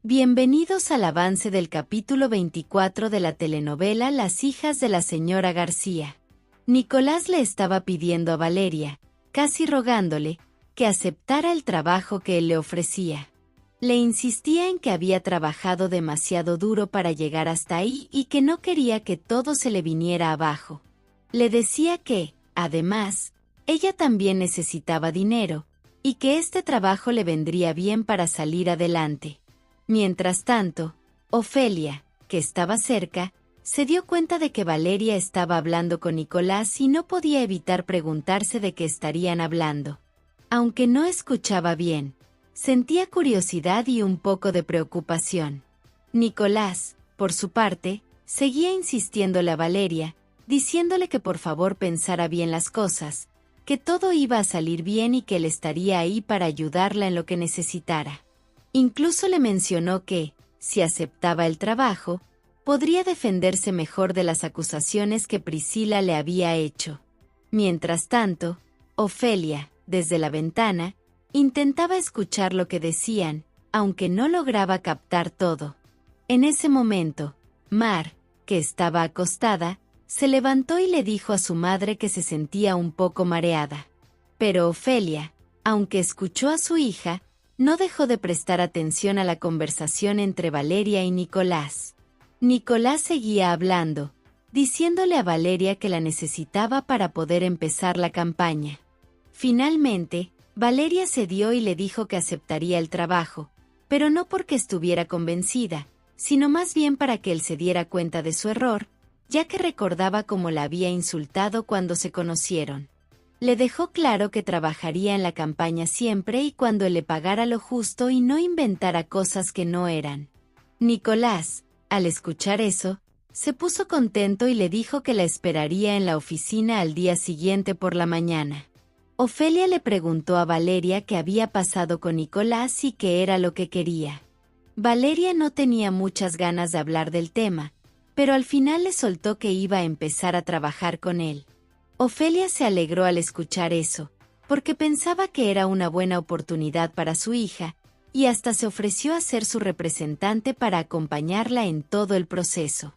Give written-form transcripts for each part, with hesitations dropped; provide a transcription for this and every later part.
Bienvenidos al avance del capítulo 24 de la telenovela Las hijas de la señora García. Nicolás le estaba pidiendo a Valeria, casi rogándole, que aceptara el trabajo que él le ofrecía. Le insistía en que había trabajado demasiado duro para llegar hasta ahí y que no quería que todo se le viniera abajo. Le decía que, además, ella también necesitaba dinero, y que este trabajo le vendría bien para salir adelante. Mientras tanto, Ofelia, que estaba cerca, se dio cuenta de que Valeria estaba hablando con Nicolás y no podía evitar preguntarse de qué estarían hablando. Aunque no escuchaba bien, sentía curiosidad y un poco de preocupación. Nicolás, por su parte, seguía insistiéndole a Valeria, diciéndole que por favor pensara bien las cosas, que todo iba a salir bien y que él estaría ahí para ayudarla en lo que necesitara. Incluso le mencionó que, si aceptaba el trabajo, podría defenderse mejor de las acusaciones que Priscila le había hecho. Mientras tanto, Ofelia, desde la ventana, intentaba escuchar lo que decían, aunque no lograba captar todo. En ese momento, Mar, que estaba acostada, se levantó y le dijo a su madre que se sentía un poco mareada. Pero Ofelia, aunque escuchó a su hija, no dejó de prestar atención a la conversación entre Valeria y Nicolás. Nicolás seguía hablando, diciéndole a Valeria que la necesitaba para poder empezar la campaña. Finalmente, Valeria cedió y le dijo que aceptaría el trabajo, pero no porque estuviera convencida, sino más bien para que él se diera cuenta de su error, ya que recordaba cómo la había insultado cuando se conocieron. Le dejó claro que trabajaría en la campaña siempre y cuando él le pagara lo justo y no inventara cosas que no eran. Nicolás, al escuchar eso, se puso contento y le dijo que la esperaría en la oficina al día siguiente por la mañana. Ofelia le preguntó a Valeria qué había pasado con Nicolás y qué era lo que quería. Valeria no tenía muchas ganas de hablar del tema, pero al final le soltó que iba a empezar a trabajar con él. Ofelia se alegró al escuchar eso, porque pensaba que era una buena oportunidad para su hija, y hasta se ofreció a ser su representante para acompañarla en todo el proceso.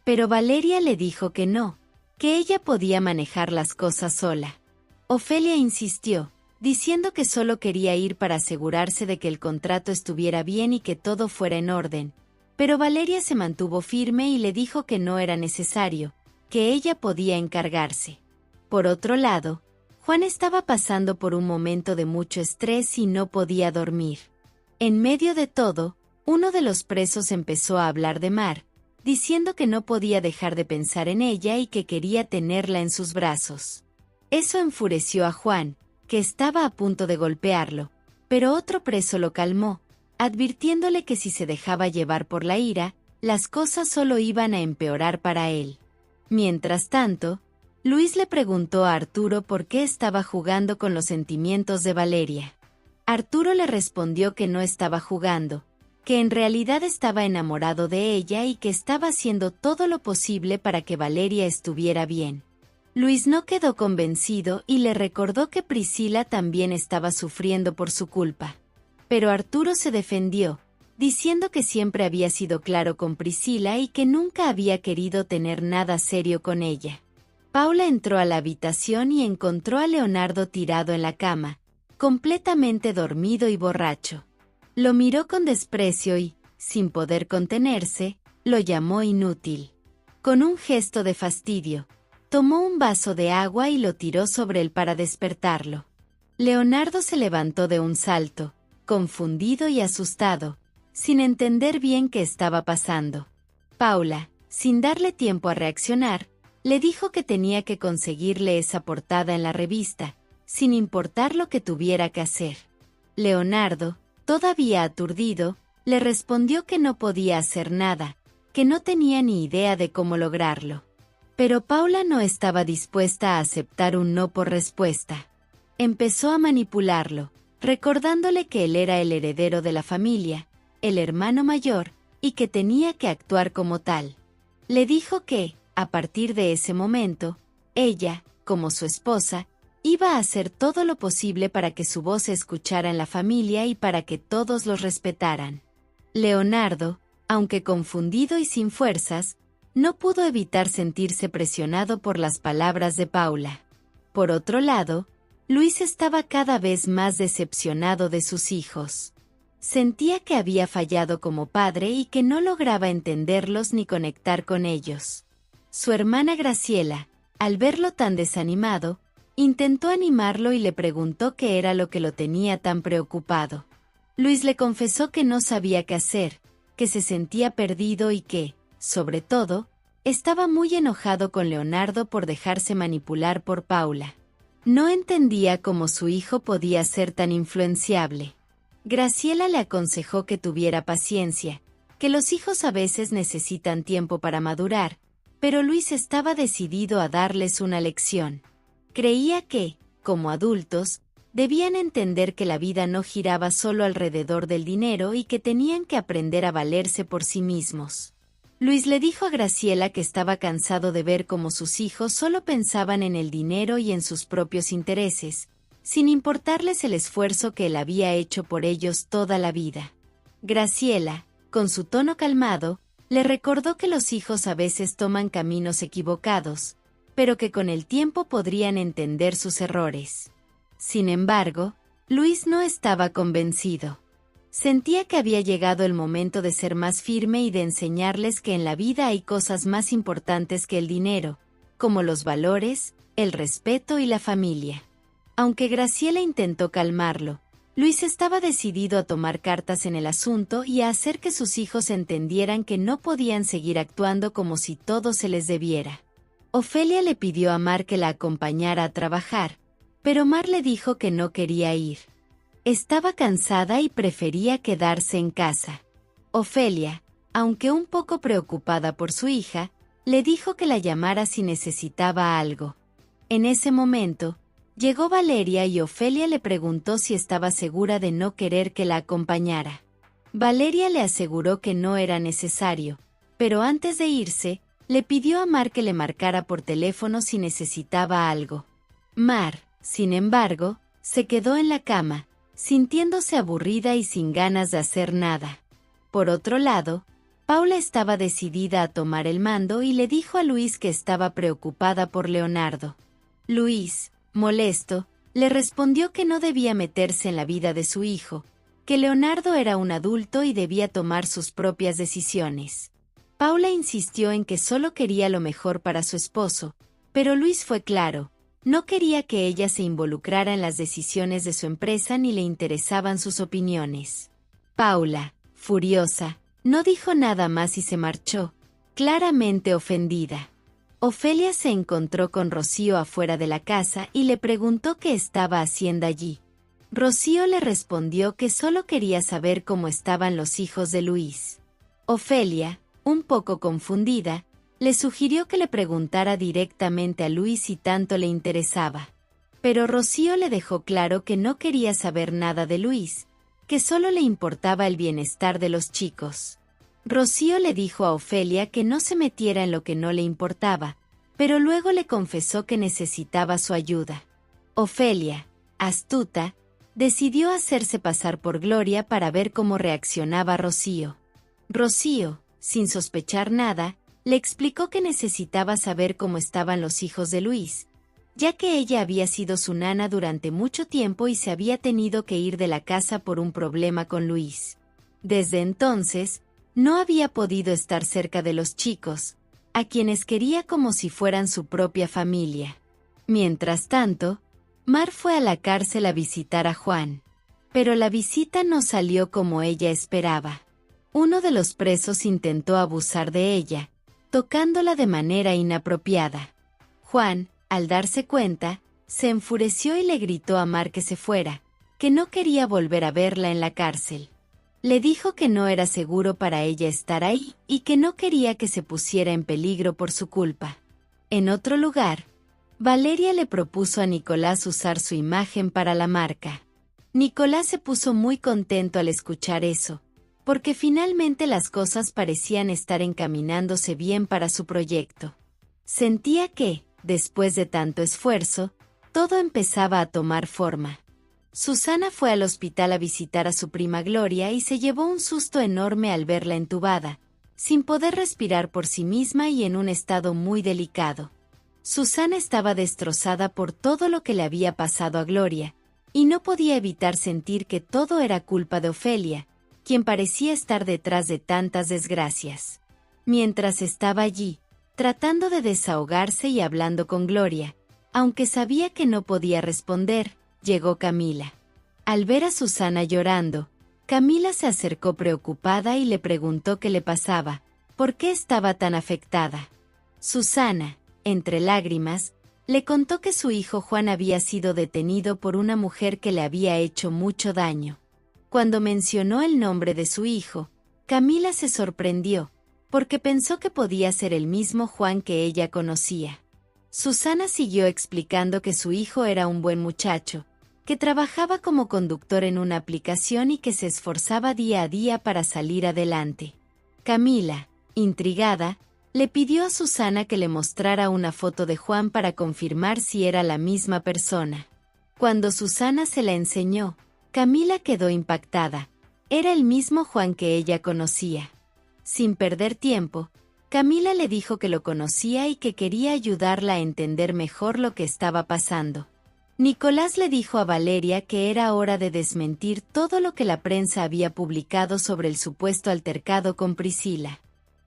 Pero Valeria le dijo que no, que ella podía manejar las cosas sola. Ofelia insistió, diciendo que solo quería ir para asegurarse de que el contrato estuviera bien y que todo fuera en orden, pero Valeria se mantuvo firme y le dijo que no era necesario, que ella podía encargarse. Por otro lado, Juan estaba pasando por un momento de mucho estrés y no podía dormir. En medio de todo, uno de los presos empezó a hablar de Mar, diciendo que no podía dejar de pensar en ella y que quería tenerla en sus brazos. Eso enfureció a Juan, que estaba a punto de golpearlo, pero otro preso lo calmó, advirtiéndole que si se dejaba llevar por la ira, las cosas solo iban a empeorar para él. Mientras tanto, Luis le preguntó a Arturo por qué estaba jugando con los sentimientos de Valeria. Arturo le respondió que no estaba jugando, que en realidad estaba enamorado de ella y que estaba haciendo todo lo posible para que Valeria estuviera bien. Luis no quedó convencido y le recordó que Priscila también estaba sufriendo por su culpa. Pero Arturo se defendió, diciendo que siempre había sido claro con Priscila y que nunca había querido tener nada serio con ella. Paula entró a la habitación y encontró a Leonardo tirado en la cama, completamente dormido y borracho. Lo miró con desprecio y, sin poder contenerse, lo llamó inútil. Con un gesto de fastidio, tomó un vaso de agua y lo tiró sobre él para despertarlo. Leonardo se levantó de un salto, confundido y asustado, sin entender bien qué estaba pasando. Paula, sin darle tiempo a reaccionar, le dijo que tenía que conseguirle esa portada en la revista, sin importar lo que tuviera que hacer. Leonardo, todavía aturdido, le respondió que no podía hacer nada, que no tenía ni idea de cómo lograrlo. Pero Paula no estaba dispuesta a aceptar un no por respuesta. Empezó a manipularlo, recordándole que él era el heredero de la familia, el hermano mayor, y que tenía que actuar como tal. Le dijo que, a partir de ese momento, ella, como su esposa, iba a hacer todo lo posible para que su voz se escuchara en la familia y para que todos los respetaran. Leonardo, aunque confundido y sin fuerzas, no pudo evitar sentirse presionado por las palabras de Paula. Por otro lado, Luis estaba cada vez más decepcionado de sus hijos. Sentía que había fallado como padre y que no lograba entenderlos ni conectar con ellos. Su hermana Graciela, al verlo tan desanimado, intentó animarlo y le preguntó qué era lo que lo tenía tan preocupado. Luis le confesó que no sabía qué hacer, que se sentía perdido y que, sobre todo, estaba muy enojado con Leonardo por dejarse manipular por Paula. No entendía cómo su hijo podía ser tan influenciable. Graciela le aconsejó que tuviera paciencia, que los hijos a veces necesitan tiempo para madurar, pero Luis estaba decidido a darles una lección. Creía que, como adultos, debían entender que la vida no giraba solo alrededor del dinero y que tenían que aprender a valerse por sí mismos. Luis le dijo a Graciela que estaba cansado de ver cómo sus hijos solo pensaban en el dinero y en sus propios intereses, sin importarles el esfuerzo que él había hecho por ellos toda la vida. Graciela, con su tono calmado, le recordó que los hijos a veces toman caminos equivocados, pero que con el tiempo podrían entender sus errores. Sin embargo, Luis no estaba convencido. Sentía que había llegado el momento de ser más firme y de enseñarles que en la vida hay cosas más importantes que el dinero, como los valores, el respeto y la familia. Aunque Graciela intentó calmarlo, Luis estaba decidido a tomar cartas en el asunto y a hacer que sus hijos entendieran que no podían seguir actuando como si todo se les debiera. Ofelia le pidió a Mar que la acompañara a trabajar, pero Mar le dijo que no quería ir. Estaba cansada y prefería quedarse en casa. Ofelia, aunque un poco preocupada por su hija, le dijo que la llamara si necesitaba algo. En ese momento, llegó Valeria y Ofelia le preguntó si estaba segura de no querer que la acompañara. Valeria le aseguró que no era necesario, pero antes de irse, le pidió a Mar que le marcara por teléfono si necesitaba algo. Mar, sin embargo, se quedó en la cama, sintiéndose aburrida y sin ganas de hacer nada. Por otro lado, Paula estaba decidida a tomar el mando y le dijo a Luis que estaba preocupada por Leonardo. Luis, molesto, le respondió que no debía meterse en la vida de su hijo, que Leonardo era un adulto y debía tomar sus propias decisiones. Paula insistió en que solo quería lo mejor para su esposo, pero Luis fue claro. No quería que ella se involucrara en las decisiones de su empresa ni le interesaban sus opiniones. Paula, furiosa, no dijo nada más y se marchó, claramente ofendida. Ofelia se encontró con Rocío afuera de la casa y le preguntó qué estaba haciendo allí. Rocío le respondió que solo quería saber cómo estaban los hijos de Luis. Ofelia, un poco confundida, le sugirió que le preguntara directamente a Luis si tanto le interesaba. Pero Rocío le dejó claro que no quería saber nada de Luis, que solo le importaba el bienestar de los chicos. Rocío le dijo a Ofelia que no se metiera en lo que no le importaba, pero luego le confesó que necesitaba su ayuda. Ofelia, astuta, decidió hacerse pasar por Gloria para ver cómo reaccionaba Rocío. Rocío, sin sospechar nada, le explicó que necesitaba saber cómo estaban los hijos de Luis, ya que ella había sido su nana durante mucho tiempo y se había tenido que ir de la casa por un problema con Luis. Desde entonces, no había podido estar cerca de los chicos, a quienes quería como si fueran su propia familia. Mientras tanto, Mar fue a la cárcel a visitar a Juan. Pero la visita no salió como ella esperaba. Uno de los presos intentó abusar de ella, tocándola de manera inapropiada. Juan, al darse cuenta, se enfureció y le gritó a Mar que se fuera, que no quería volver a verla en la cárcel. Le dijo que no era seguro para ella estar ahí y que no quería que se pusiera en peligro por su culpa. En otro lugar, Valeria le propuso a Nicolás usar su imagen para la marca. Nicolás se puso muy contento al escuchar eso, porque finalmente las cosas parecían estar encaminándose bien para su proyecto. Sentía que, después de tanto esfuerzo, todo empezaba a tomar forma. Susana fue al hospital a visitar a su prima Gloria y se llevó un susto enorme al verla entubada, sin poder respirar por sí misma y en un estado muy delicado. Susana estaba destrozada por todo lo que le había pasado a Gloria, y no podía evitar sentir que todo era culpa de Ofelia, quien parecía estar detrás de tantas desgracias. Mientras estaba allí, tratando de desahogarse y hablando con Gloria, aunque sabía que no podía responder, llegó Camila. Al ver a Susana llorando, Camila se acercó preocupada y le preguntó qué le pasaba, por qué estaba tan afectada. Susana, entre lágrimas, le contó que su hijo Juan había sido detenido por una mujer que le había hecho mucho daño. Cuando mencionó el nombre de su hijo, Camila se sorprendió, porque pensó que podía ser el mismo Juan que ella conocía. Susana siguió explicando que su hijo era un buen muchacho, que trabajaba como conductor en una aplicación y que se esforzaba día a día para salir adelante. Camila, intrigada, le pidió a Susana que le mostrara una foto de Juan para confirmar si era la misma persona. Cuando Susana se la enseñó, Camila quedó impactada. Era el mismo Juan que ella conocía. Sin perder tiempo, Camila le dijo que lo conocía y que quería ayudarla a entender mejor lo que estaba pasando. Nicolás le dijo a Valeria que era hora de desmentir todo lo que la prensa había publicado sobre el supuesto altercado con Priscila.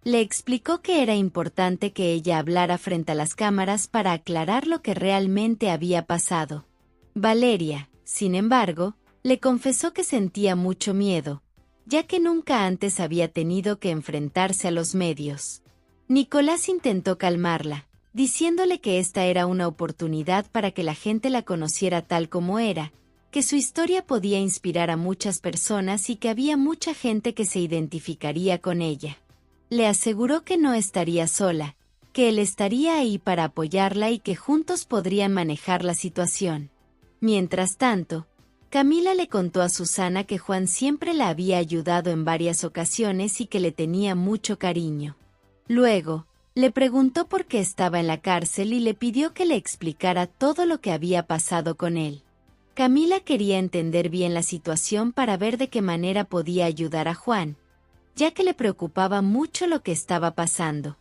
Le explicó que era importante que ella hablara frente a las cámaras para aclarar lo que realmente había pasado. Valeria, sin embargo, le confesó que sentía mucho miedo, ya que nunca antes había tenido que enfrentarse a los medios. Nicolás intentó calmarla, diciéndole que esta era una oportunidad para que la gente la conociera tal como era, que su historia podía inspirar a muchas personas y que había mucha gente que se identificaría con ella. Le aseguró que no estaría sola, que él estaría ahí para apoyarla y que juntos podrían manejar la situación. Mientras tanto, Camila le contó a Susana que Juan siempre la había ayudado en varias ocasiones y que le tenía mucho cariño. Luego, le preguntó por qué estaba en la cárcel y le pidió que le explicara todo lo que había pasado con él. Camila quería entender bien la situación para ver de qué manera podía ayudar a Juan, ya que le preocupaba mucho lo que estaba pasando.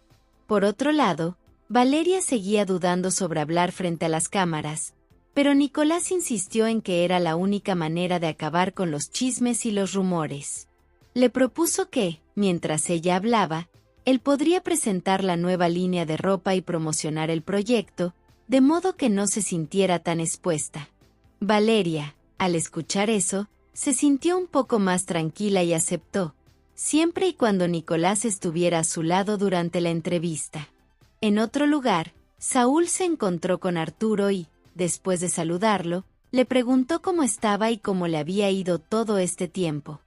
Por otro lado, Valeria seguía dudando sobre hablar frente a las cámaras, pero Nicolás insistió en que era la única manera de acabar con los chismes y los rumores. Le propuso que, mientras ella hablaba, él podría presentar la nueva línea de ropa y promocionar el proyecto, de modo que no se sintiera tan expuesta. Valeria, al escuchar eso, se sintió un poco más tranquila y aceptó, siempre y cuando Nicolás estuviera a su lado durante la entrevista. En otro lugar, Saúl se encontró con Arturo y, después de saludarlo, le preguntó cómo estaba y cómo le había ido todo este tiempo.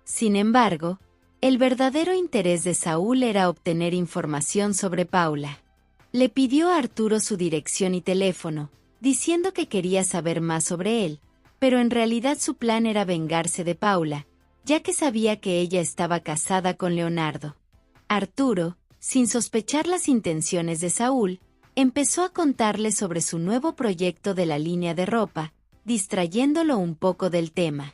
Sin embargo, el verdadero interés de Saúl era obtener información sobre Paula. Le pidió a Arturo su dirección y teléfono, diciendo que quería saber más sobre él, pero en realidad su plan era vengarse de Paula, ya que sabía que ella estaba casada con Leonardo. Arturo, sin sospechar las intenciones de Saúl, empezó a contarle sobre su nuevo proyecto de la línea de ropa, distrayéndolo un poco del tema.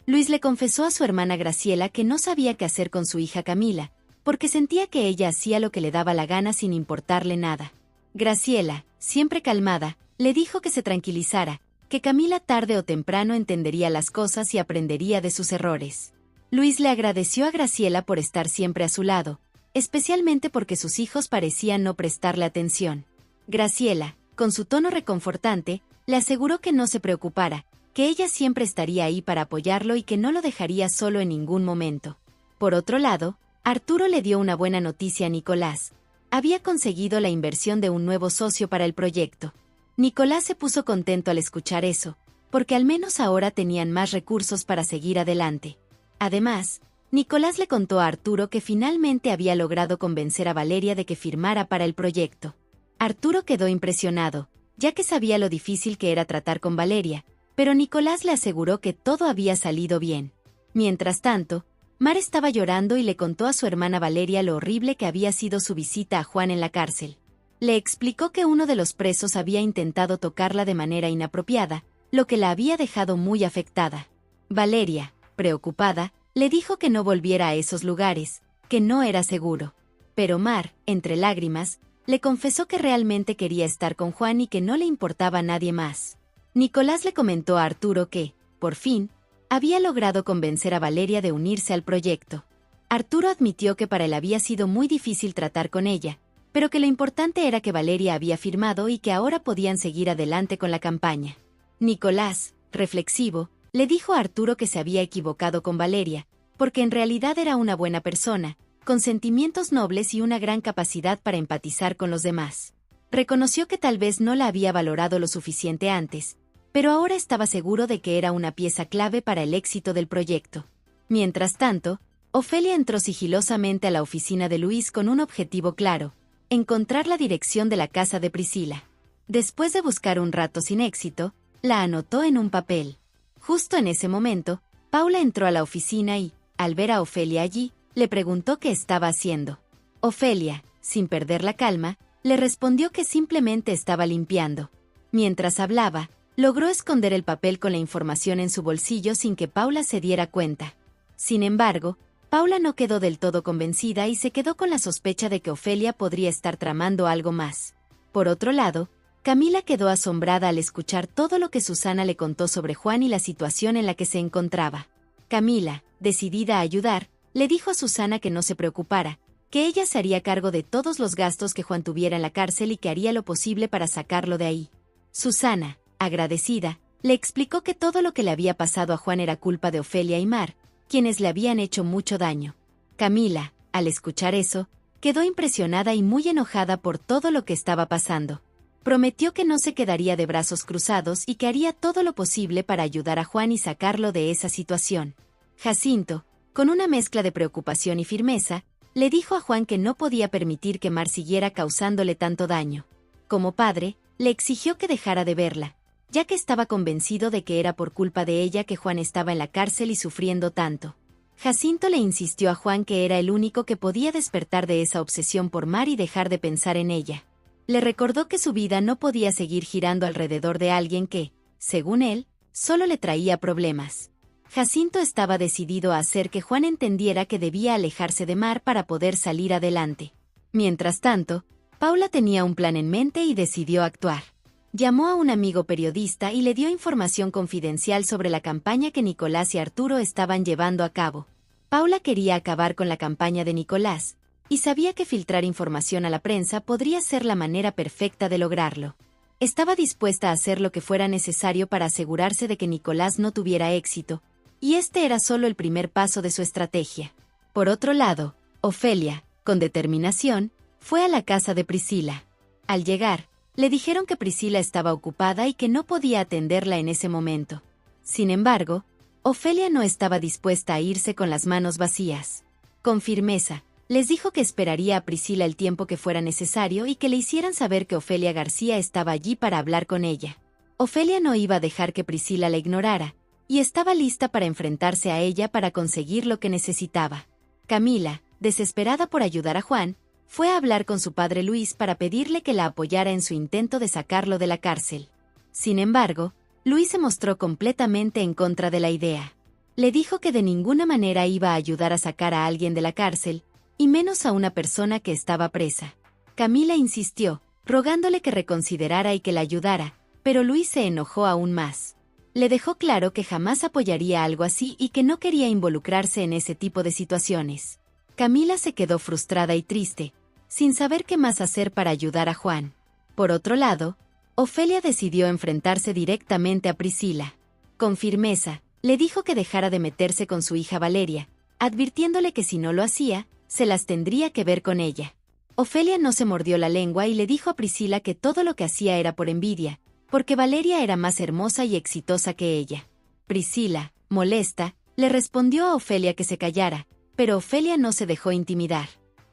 Luis le confesó a su hermana Graciela que no sabía qué hacer con su hija Camila, porque sentía que ella hacía lo que le daba la gana sin importarle nada. Graciela, siempre calmada, le dijo que se tranquilizara, que Camila tarde o temprano entendería las cosas y aprendería de sus errores. Luis le agradeció a Graciela por estar siempre a su lado, especialmente porque sus hijos parecían no prestarle atención. Graciela, con su tono reconfortante, le aseguró que no se preocupara, que ella siempre estaría ahí para apoyarlo y que no lo dejaría solo en ningún momento. Por otro lado, Arturo le dio una buena noticia a Nicolás. Había conseguido la inversión de un nuevo socio para el proyecto. Nicolás se puso contento al escuchar eso, porque al menos ahora tenían más recursos para seguir adelante. Además, Nicolás le contó a Arturo que finalmente había logrado convencer a Valeria de que firmara para el proyecto. Arturo quedó impresionado, ya que sabía lo difícil que era tratar con Valeria, pero Nicolás le aseguró que todo había salido bien. Mientras tanto, Mar estaba llorando y le contó a su hermana Valeria lo horrible que había sido su visita a Juan en la cárcel. Le explicó que uno de los presos había intentado tocarla de manera inapropiada, lo que la había dejado muy afectada. Valeria, preocupada, le dijo que no volviera a esos lugares, que no era seguro. Pero Mar, entre lágrimas, le confesó que realmente quería estar con Juan y que no le importaba a nadie más. Nicolás le comentó a Arturo que, por fin, había logrado convencer a Valeria de unirse al proyecto. Arturo admitió que para él había sido muy difícil tratar con ella, pero que lo importante era que Valeria había firmado y que ahora podían seguir adelante con la campaña. Nicolás, reflexivo, le dijo a Arturo que se había equivocado con Valeria, porque en realidad era una buena persona, con sentimientos nobles y una gran capacidad para empatizar con los demás. Reconoció que tal vez no la había valorado lo suficiente antes, pero ahora estaba seguro de que era una pieza clave para el éxito del proyecto. Mientras tanto, Ofelia entró sigilosamente a la oficina de Luis con un objetivo claro: encontrar la dirección de la casa de Priscila. Después de buscar un rato sin éxito, la anotó en un papel. Justo en ese momento, Paula entró a la oficina y, al ver a Ofelia allí, le preguntó qué estaba haciendo. Ofelia, sin perder la calma, le respondió que simplemente estaba limpiando. Mientras hablaba, logró esconder el papel con la información en su bolsillo sin que Paula se diera cuenta. Sin embargo, Paula no quedó del todo convencida y se quedó con la sospecha de que Ofelia podría estar tramando algo más. Por otro lado, Camila quedó asombrada al escuchar todo lo que Susana le contó sobre Juan y la situación en la que se encontraba. Camila, decidida a ayudar, le dijo a Susana que no se preocupara, que ella se haría cargo de todos los gastos que Juan tuviera en la cárcel y que haría lo posible para sacarlo de ahí. Susana, agradecida, le explicó que todo lo que le había pasado a Juan era culpa de Ofelia y Mar, quienes le habían hecho mucho daño. Camila, al escuchar eso, quedó impresionada y muy enojada por todo lo que estaba pasando. Prometió que no se quedaría de brazos cruzados y que haría todo lo posible para ayudar a Juan y sacarlo de esa situación. Jacinto, con una mezcla de preocupación y firmeza, le dijo a Juan que no podía permitir que Mar siguiera causándole tanto daño. Como padre, le exigió que dejara de verla, ya que estaba convencido de que era por culpa de ella que Juan estaba en la cárcel y sufriendo tanto. Jacinto le insistió a Juan que era el único que podía despertar de esa obsesión por Mar y dejar de pensar en ella. Le recordó que su vida no podía seguir girando alrededor de alguien que, según él, solo le traía problemas. Jacinto estaba decidido a hacer que Juan entendiera que debía alejarse de Mar para poder salir adelante. Mientras tanto, Paula tenía un plan en mente y decidió actuar. Llamó a un amigo periodista y le dio información confidencial sobre la campaña que Nicolás y Arturo estaban llevando a cabo. Paula quería acabar con la campaña de Nicolás, y sabía que filtrar información a la prensa podría ser la manera perfecta de lograrlo. Estaba dispuesta a hacer lo que fuera necesario para asegurarse de que Nicolás no tuviera éxito, y este era solo el primer paso de su estrategia. Por otro lado, Ofelia, con determinación, fue a la casa de Priscila. Al llegar, le dijeron que Priscila estaba ocupada y que no podía atenderla en ese momento. Sin embargo, Ofelia no estaba dispuesta a irse con las manos vacías. Con firmeza, les dijo que esperaría a Priscila el tiempo que fuera necesario y que le hicieran saber que Ofelia García estaba allí para hablar con ella. Ofelia no iba a dejar que Priscila la ignorara, y estaba lista para enfrentarse a ella para conseguir lo que necesitaba. Camila, desesperada por ayudar a Juan, fue a hablar con su padre Luis para pedirle que la apoyara en su intento de sacarlo de la cárcel. Sin embargo, Luis se mostró completamente en contra de la idea. Le dijo que de ninguna manera iba a ayudar a sacar a alguien de la cárcel, y menos a una persona que estaba presa. Camila insistió, rogándole que reconsiderara y que la ayudara, pero Luis se enojó aún más. Le dejó claro que jamás apoyaría algo así y que no quería involucrarse en ese tipo de situaciones. Camila se quedó frustrada y triste, sin saber qué más hacer para ayudar a Juan. Por otro lado, Ofelia decidió enfrentarse directamente a Priscila. Con firmeza, le dijo que dejara de meterse con su hija Valeria, advirtiéndole que si no lo hacía, se las tendría que ver con ella. Ofelia no se mordió la lengua y le dijo a Priscila que todo lo que hacía era por envidia, porque Valeria era más hermosa y exitosa que ella. Priscila, molesta, le respondió a Ofelia que se callara, pero Ofelia no se dejó intimidar.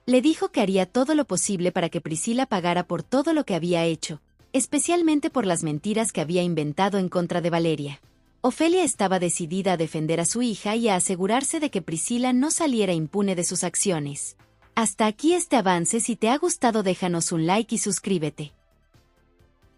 Le dijo que haría todo lo posible para que Priscila pagara por todo lo que había hecho, especialmente por las mentiras que había inventado en contra de Valeria. Ofelia estaba decidida a defender a su hija y a asegurarse de que Priscila no saliera impune de sus acciones. Hasta aquí este avance. Si te ha gustado, déjanos un like y suscríbete.